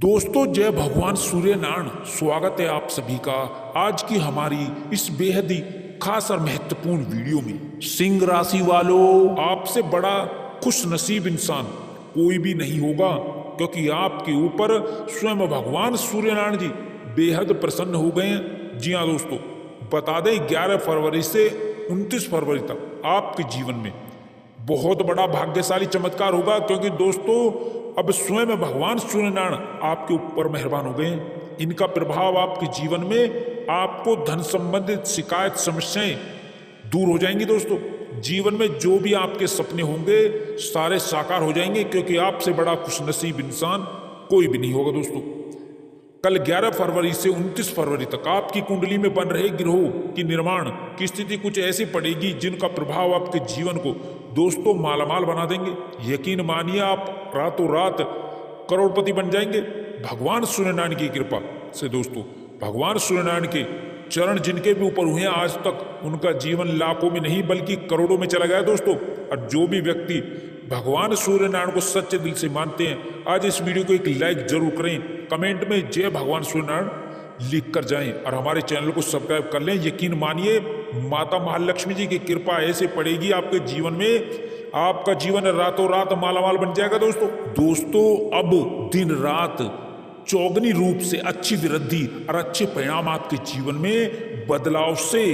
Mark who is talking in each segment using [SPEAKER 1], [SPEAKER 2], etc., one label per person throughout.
[SPEAKER 1] दोस्तों जय भगवान सूर्यनारायण। स्वागत है आप सभी का आज की हमारी इस बेहद ही खास और महत्वपूर्ण वीडियो में। सिंह राशि वालों, आपसे बड़ा खुश नसीब इंसान कोई भी नहीं होगा, क्योंकि आपके ऊपर स्वयं भगवान सूर्यनारायण जी बेहद प्रसन्न हो गए हैं। जी हाँ दोस्तों, बता दें 11 फरवरी से 29 फरवरी तक आपके जीवन में बहुत बड़ा भाग्यशाली चमत्कार होगा, क्योंकि दोस्तों अब स्वयं भगवान सूर्यनारायण आपके ऊपर मेहरबान हो गए हैं। इनका प्रभाव आपके जीवन में आपको धन संबंधित शिकायत समस्याएं दूर हो जाएंगी। दोस्तों जीवन में जो भी आपके सपने होंगे सारे साकार हो जाएंगे, क्योंकि आपसे बड़ा खुशनसीब इंसान कोई भी नहीं होगा। दोस्तों कल 11 फरवरी से 29 फरवरी तक आपकी कुंडली में बन रहे ग्रहों की निर्माण की स्थिति कुछ ऐसी पड़ेगी जिनका प्रभाव आपके जीवन को दोस्तों मालामाल बना देंगे। यकीन मानिए आप रातों रात करोड़पति बन जाएंगे भगवान सूर्यनारायण की कृपा से। दोस्तों भगवान सूर्यनारायण के चरण जिनके भी ऊपर हुए हैं आज तक उनका जीवन लाखों में नहीं बल्कि करोड़ों में चला गया दोस्तों। और जो भी व्यक्ति भगवान सूर्यनारायण को सच्चे दिल से मानते हैं आज इस वीडियो को एक लाइक जरूर करें, कमेंट में जय भगवान सूर्यनारायण लिख कर जाएं और हमारे चैनल को सब्सक्राइब कर लें। यकीन मानिए माता महालक्ष्मी जी की कृपा ऐसे पड़ेगी आपके जीवन में, आपका जीवन रातों रात मालामाल बन जाएगा। दोस्तों अब दिन रात चौगनी रूप से अच्छी वृद्धि और अच्छे परिणाम आपके जीवन में बदलाव से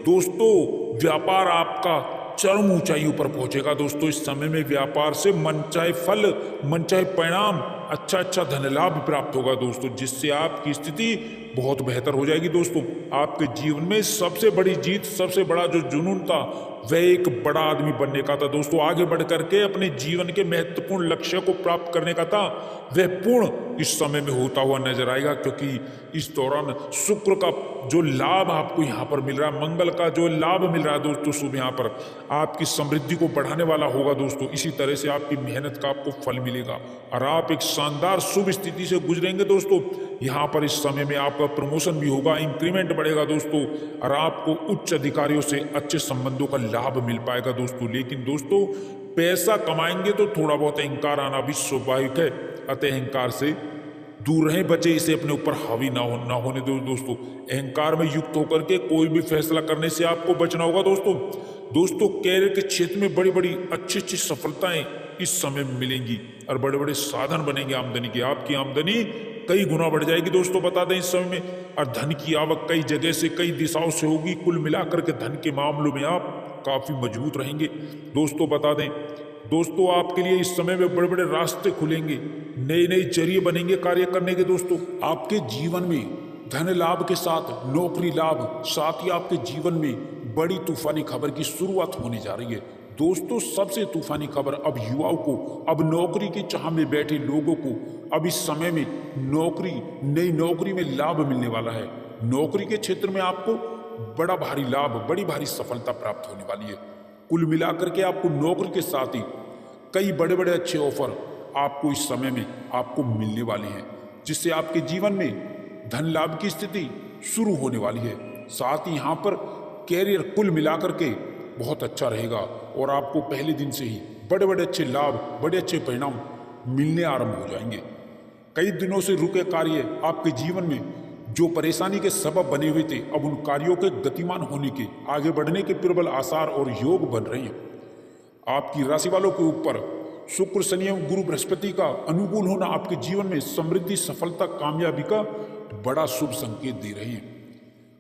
[SPEAKER 1] दोस्तों व्यापार आपका चरम ऊंचाइयों पर पहुंचेगा। दोस्तों इस समय में व्यापार से मनचाहे फल मनचाहे परिणाम अच्छा धन लाभ प्राप्त होगा दोस्तों, जिससे आपकी स्थिति बहुत बेहतर हो जाएगी। दोस्तों आपके जीवन में सबसे बड़ी जीत, सबसे बड़ा जो जुनून था वह एक बड़ा आदमी बनने का था। दोस्तों आगे बढ़ करके अपने जीवन के महत्वपूर्ण लक्ष्य को प्राप्त करने का था, वह पूर्ण इस समय में होता हुआ नजर आएगा, क्योंकि इस दौरान शुक्र का जो लाभ आपको यहाँ पर मिल रहा है, मंगल का जो लाभ मिल रहा है दोस्तों शुभ यहाँ पर आपकी समृद्धि को बढ़ाने वाला होगा। दोस्तों इसी तरह से आपकी मेहनत का आपको फल मिलेगा और आप एक शानदार शुभ स्थिति से गुजरेंगे। दोस्तों यहाँ पर इस समय में आपका प्रमोशन भी होगा, इंक्रीमेंट बढ़ेगा दोस्तों, और आपको उच्च अधिकारियों से अच्छे संबंधों का लाभ मिल पाएगा दोस्तों। लेकिन दोस्तों पैसा कमाएंगे तो थोड़ा बहुत अहंकार आना भी स्वाभाविक है, अतः अहंकार से दूर रहें, बचे इसे अपने ऊपर हावी ना होने दो। दोस्तों अहंकार में युक्त होकर के कोई भी फैसला करने से आपको बचना होगा। दोस्तों कैरियर के क्षेत्र में बड़ी बड़ी अच्छी सफलताएं इस समय में मिलेंगी और बड़े बड़े साधन बनेंगे आमदनी की। आपकी आमदनी कई गुना बढ़ जाएगी दोस्तों, बता दें इस समय में, और धन की आवक कई जगह से कई दिशाओं से होगी। कुल मिलाकर के धन के मामलों में आप काफी मजबूत रहेंगे। दोस्तों बता दें दोस्तों आपके लिए इस समय में बड़े बड़े रास्ते खुलेंगे, नए जरिए बनेंगे कार्य करने के। दोस्तों आपके जीवन में धन लाभ के साथ नौकरी लाभ, साथ ही आपके जीवन में बड़ी तूफानी खबर की शुरुआत होने जा रही है। दोस्तों सबसे तूफानी खबर अब युवाओं को, अब नौकरी की चाह में बैठे लोगों को अब इस समय में नई नौकरी में लाभ मिलने वाला है। नौकरी के क्षेत्र में आपको बड़ा भारी लाभ, बड़ी भारी सफलता प्राप्त होने वाली है। कुल मिलाकर के आपको नौकरी के साथ ही कई बड़े बड़े अच्छे ऑफर आपको इस समय में आपको मिलने वाले हैं, जिससे आपके जीवन में धन लाभ की स्थिति शुरू होने वाली है। साथ ही यहाँ पर कैरियर कुल मिलाकर के बहुत अच्छा रहेगा और आपको पहले दिन से ही बड़े बड़े अच्छे लाभ, बड़े अच्छे परिणाम मिलने आरंभ हो जाएंगे। कई दिनों से रुके कार्य आपके जीवन में जो परेशानी के सबब बने हुए थे, अब उन कार्यों के गतिमान होने के, आगे बढ़ने के प्रबल आसार और योग बन रहे हैं। आपकी राशि वालों के ऊपर शुक्र शनि एवं गुरु बृहस्पति का अनुकूल होना आपके जीवन में समृद्धि, सफलता, कामयाबी का बड़ा शुभ संकेत दे रहे हैं।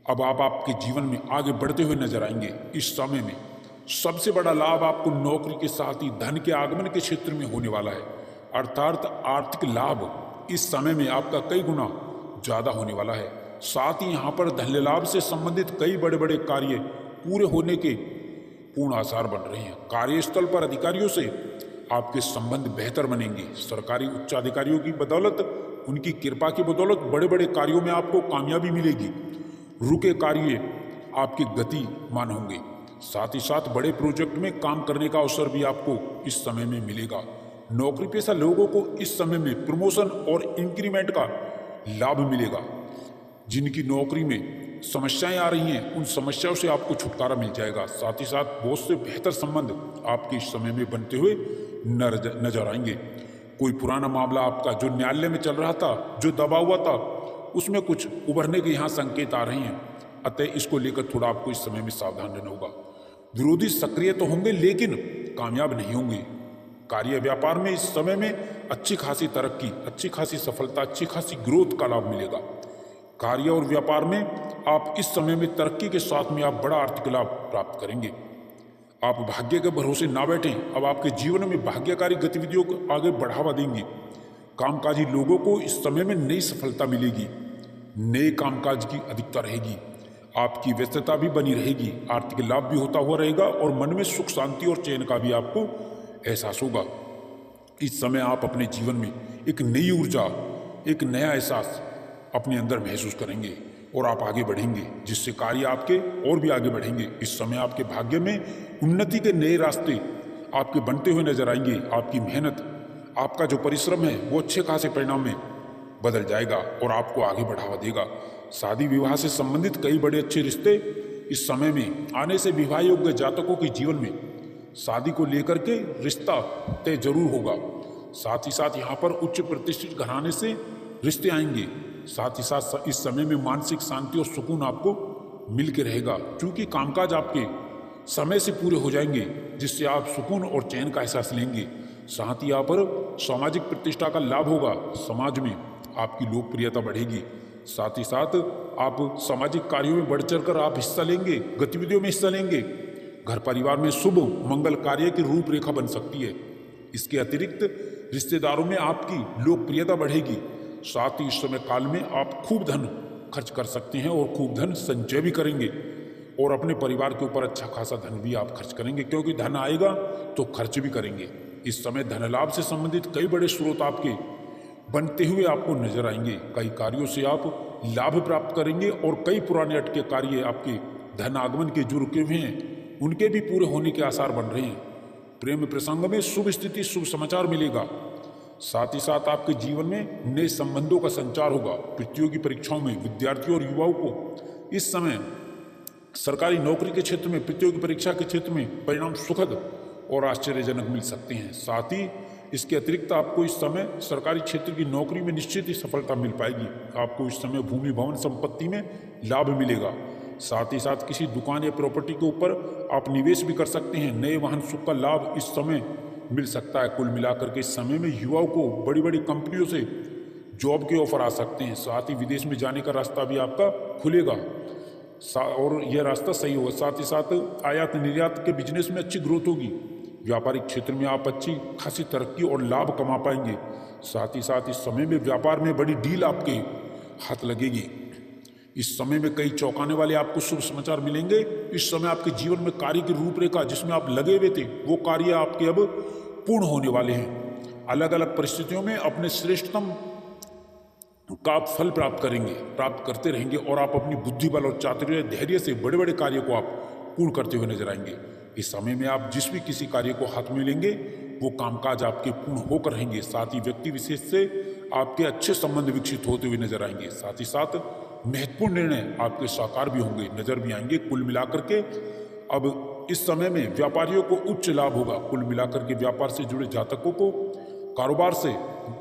[SPEAKER 1] अब आप आपके जीवन में आगे बढ़ते हुए नजर आएंगे। इस समय में सबसे बड़ा लाभ आपको नौकरी के साथ ही धन के आगमन के क्षेत्र में होने वाला है, अर्थात आर्थिक लाभ इस समय में आपका कई गुना ज्यादा होने वाला है। साथ ही यहाँ पर धन लाभ से संबंधित कई बड़े बड़े कार्य पूरे होने के पूर्ण आसार बन रहे हैं। कार्यस्थल पर अधिकारियों से आपके संबंध बेहतर बनेंगे। सरकारी उच्चाधिकारियों की बदौलत, उनकी कृपा की बदौलत बड़े बड़े कार्यों में आपको कामयाबी मिलेगी। रुके कार्य आपके गतिमान होंगे। साथ ही साथ बड़े प्रोजेक्ट में काम करने का अवसर भी आपको इस समय में मिलेगा। नौकरी पेशा लोगों को इस समय में प्रमोशन और इंक्रीमेंट का लाभ मिलेगा। जिनकी नौकरी में समस्याएं आ रही हैं उन समस्याओं से आपको छुटकारा मिल जाएगा। साथ ही साथ बहुत से बेहतर संबंध आपके इस समय में बनते हुए नजर आएंगे। कोई पुराना मामला आपका जो न्यायालय में चल रहा था, जो दबा हुआ था, उसमें कुछ उभरने के यहाँ संकेत आ रहे हैं। अतः इसको लेकर थोड़ा आपको इस समय में सावधान रहना होगा। विरोधी सक्रिय तो होंगे लेकिन कामयाब नहीं होंगे। कार्य व्यापार में इस समय में अच्छी खासी तरक्की, अच्छी खासी सफलता, अच्छी खासी ग्रोथ का लाभ मिलेगा। कार्य और व्यापार में आप इस समय में तरक्की के साथ में आप बड़ा आर्थिक लाभ प्राप्त करेंगे। आप भाग्य के भरोसे ना बैठें। अब आपके जीवन में भाग्यकारी गतिविधियों को आगे बढ़ावा देंगे। कामकाजी लोगों को इस समय में नई सफलता मिलेगी, नए कामकाज की अधिकता रहेगी, आपकी व्यस्तता भी बनी रहेगी, आर्थिक लाभ भी होता हुआ रहेगा और मन में सुख शांति और चैन का भी आपको एहसास होगा। इस समय आप अपने जीवन में एक नई ऊर्जा, एक नया एहसास अपने अंदर महसूस करेंगे और आप आगे बढ़ेंगे, जिससे कार्य आपके और भी आगे बढ़ेंगे। इस समय आपके भाग्य में उन्नति के नए रास्ते आपके बनते हुए नजर आएंगे। आपकी मेहनत, आपका जो परिश्रम है वो अच्छे खासे परिणाम में बदल जाएगा और आपको आगे बढ़ावा देगा। शादी विवाह से संबंधित कई बड़े अच्छे रिश्ते इस समय में आने से विवाह योग्य जातकों के जीवन में शादी को लेकर के रिश्ता तय जरूर होगा। साथ ही साथ यहाँ पर उच्च प्रतिष्ठित घराने से रिश्ते आएंगे। साथ ही साथ इस समय में मानसिक शांति और सुकून आपको मिल के रहेगा, क्योंकि कामकाज आपके समय से पूरे हो जाएंगे, जिससे आप सुकून और चैन का एहसास लेंगे। साथ ही यहाँ पर सामाजिक प्रतिष्ठा का लाभ होगा, समाज में आपकी लोकप्रियता बढ़ेगी। साथ ही साथ आप सामाजिक कार्यों में बढ़ चढ़ कर आप हिस्सा लेंगे, गतिविधियों में हिस्सा लेंगे। घर परिवार में शुभ मंगल कार्य की रूपरेखा बन सकती है। इसके अतिरिक्त रिश्तेदारों में आपकी लोकप्रियता बढ़ेगी। साथ ही इस समय काल में आप खूब धन खर्च कर सकते हैं और खूब धन संचय भी करेंगे और अपने परिवार के ऊपर अच्छा खासा धन भी आप खर्च करेंगे, क्योंकि धन आएगा तो खर्च भी करेंगे। इस समय धन लाभ से संबंधित कई बड़े स्रोत आपके बनते हुए आपको नजर आएंगे। कई कार्यों से आप लाभ प्राप्त करेंगे और कई पुराने अटके कार्य आपके धन आगमन के जो रुके हुए हैं उनके भी पूरे होने के आसार बन रहे हैं। प्रेम प्रसंग में शुभ स्थिति, शुभ समाचार मिलेगा। साथ ही साथ आपके जीवन में नए संबंधों का संचार होगा। प्रतियोगी परीक्षाओं में विद्यार्थियों और युवाओं को इस समय सरकारी नौकरी के क्षेत्र में, प्रतियोगी परीक्षा के क्षेत्र में परिणाम सुखद और आश्चर्यजनक मिल सकते हैं। साथ ही इसके अतिरिक्त आपको इस समय सरकारी क्षेत्र की नौकरी में निश्चित ही सफलता मिल पाएगी। आपको इस समय भूमि भवन संपत्ति में लाभ मिलेगा। साथ ही साथ किसी दुकान या प्रॉपर्टी के ऊपर आप निवेश भी कर सकते हैं। नए वाहन सुख का लाभ इस समय मिल सकता है। कुल मिलाकर के इस समय में युवाओं को बड़ी बड़ी कंपनियों से जॉब के ऑफर आ सकते हैं। साथ ही विदेश में जाने का रास्ता भी आपका खुलेगा और यह रास्ता सही होगा। साथ ही साथ आयात निर्यात के बिजनेस में अच्छी ग्रोथ होगी। व्यापारिक क्षेत्र में आप अच्छी खासी तरक्की और लाभ कमा पाएंगे। साथ ही साथ इस समय में व्यापार में बड़ी डील आपके हाथ लगेगी। इस समय में कई चौंकाने वाले आपको शुभ समाचार मिलेंगे। इस समय आपके जीवन में कार्य की रूपरेखा जिसमें आप लगे हुए थे वो कार्य आपके अब पूर्ण होने वाले हैं। अलग अलग परिस्थितियों में अपने श्रेष्ठतम का आप फल प्राप्त करेंगे, प्राप्त करते रहेंगे और आप अपनी बुद्धि बल और चातुर्य धैर्य से बड़े बड़े कार्यों को आप पूर्ण करते हुए नजर आएंगे। इस समय में आप जिस भी किसी कार्य को हाथ में लेंगे वो कामकाज आपके पूर्ण होकर रहेंगे। साथ ही व्यक्ति विशेष से आपके अच्छे संबंध विकसित होते हुए नजर आएंगे। साथ ही साथ महत्वपूर्ण निर्णय आपके साकार भी होंगे, नजर भी आएंगे। कुल मिलाकर के अब इस समय में व्यापारियों को उच्च लाभ होगा। कुल मिलाकर के व्यापार से जुड़े जातकों को कारोबार से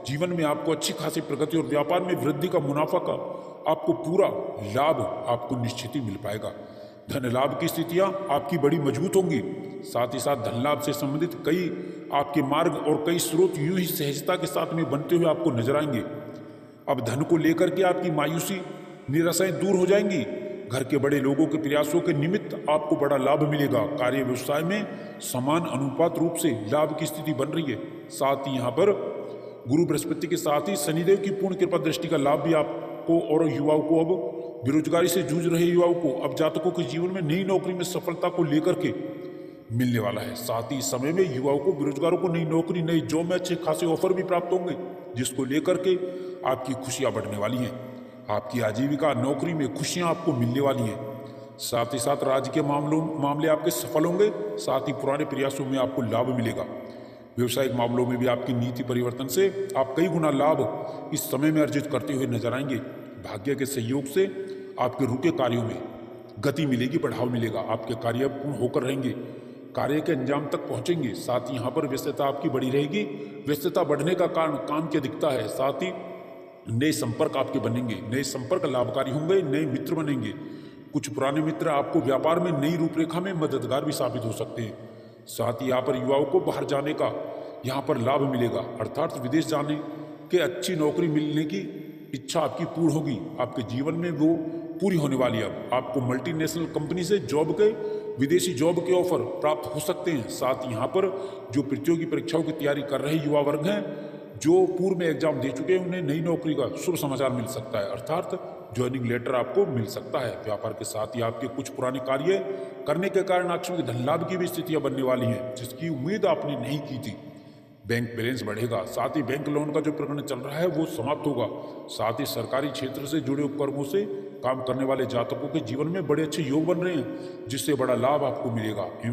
[SPEAKER 1] जीवन में आपको अच्छी खासी प्रगति और व्यापार में वृद्धि का, मुनाफा का आपको पूरा लाभ आपको निश्चित ही मिल पाएगा। धन लाभ की स्थितियां आपकी बड़ी मजबूत होंगी। साथ ही साथ धन लाभ से संबंधित कई आपके मार्ग और कई स्रोत यूं ही सहजता के साथ में बनते हुए आपको नजर आएंगे। अब धन को लेकर के आपकी मायूसी, निराशाएं दूर हो जाएंगी। घर के बड़े लोगों के प्रयासों के निमित्त आपको बड़ा लाभ मिलेगा। कार्य व्यवसाय में समान अनुपात रूप से लाभ की स्थिति बन रही है। साथ ही यहाँ पर गुरु बृहस्पति के साथ ही शनिदेव की पूर्ण कृपा दृष्टि का लाभ भी आपको और युवाओं को, अब बेरोजगारी से जूझ रहे युवाओं को, अब जातकों के जीवन में नई नौकरी में सफलता को लेकर के मिलने वाला है। साथ ही समय में युवाओं को, बेरोजगारों को नई नौकरी, नई जॉब में अच्छे खासे ऑफर भी प्राप्त होंगे, जिसको लेकर के आपकी खुशियां बढ़ने वाली हैं। आपकी आजीविका, नौकरी में खुशियां आपको मिलने वाली हैं। साथ ही साथ राज्य के मामले आपके सफल होंगे। साथ ही पुराने प्रयासों में आपको लाभ मिलेगा। व्यवसायिक मामलों में भी आपकी नीति परिवर्तन से आप कई गुना लाभ इस समय में अर्जित करते हुए नजर आएंगे। भाग्य के सहयोग से आपके रुके कार्यों में गति मिलेगी, बढ़ाव मिलेगा। आपके कार्य पूर्ण होकर रहेंगे। कार्य के अंजाम तक पहुंचेंगे। साथ ही यहाँ पर व्यस्तता आपकी बढ़ी रहेगी। व्यस्तता बढ़ने का कारण काम क्या दिखता है। साथ ही नए संपर्क आपके बनेंगे, नए संपर्क लाभकारी होंगे, नए मित्र बनेंगे। कुछ पुराने मित्र आपको व्यापार में नई रूपरेखा में मददगार भी साबित हो सकते हैं। साथ ही यहाँ पर युवाओं को बाहर जाने का यहाँ पर लाभ मिलेगा, अर्थात विदेश जाने के अच्छी नौकरी मिलने की इच्छा आपकी पूर्ण होगी। आपके जीवन में वो पूरी होने वाली है। अब आपको मल्टीनेशनल कंपनी से जॉब के, विदेशी जॉब के ऑफर प्राप्त हो सकते हैं। साथ ही यहाँ पर जो प्रतियोगी परीक्षाओं की तैयारी कर रहे युवा वर्ग हैं, जो पूर्व में एग्जाम दे चुके हैं, उन्हें नई नौकरी का शुभ समाचार मिल सकता है, अर्थात ज्वाइनिंग लेटर आपको मिल सकता है। व्यापार के साथ ही आपके कुछ पुराने कार्य करने के कारण आपके धन लाभ की भी स्थितियां बनने वाली हैं, जिसकी उम्मीद आपने नहीं की थी। बैंक बैलेंस बढ़ेगा। साथ ही बैंक लोन का जो प्रकरण चल रहा है वो समाप्त होगा। साथ ही सरकारी क्षेत्र से जुड़े उपक्रमों से काम करने वाले जातकों के जीवन में बड़े अच्छे योग बन रहे हैं, जिससे बड़ा लाभ आपको मिलेगा।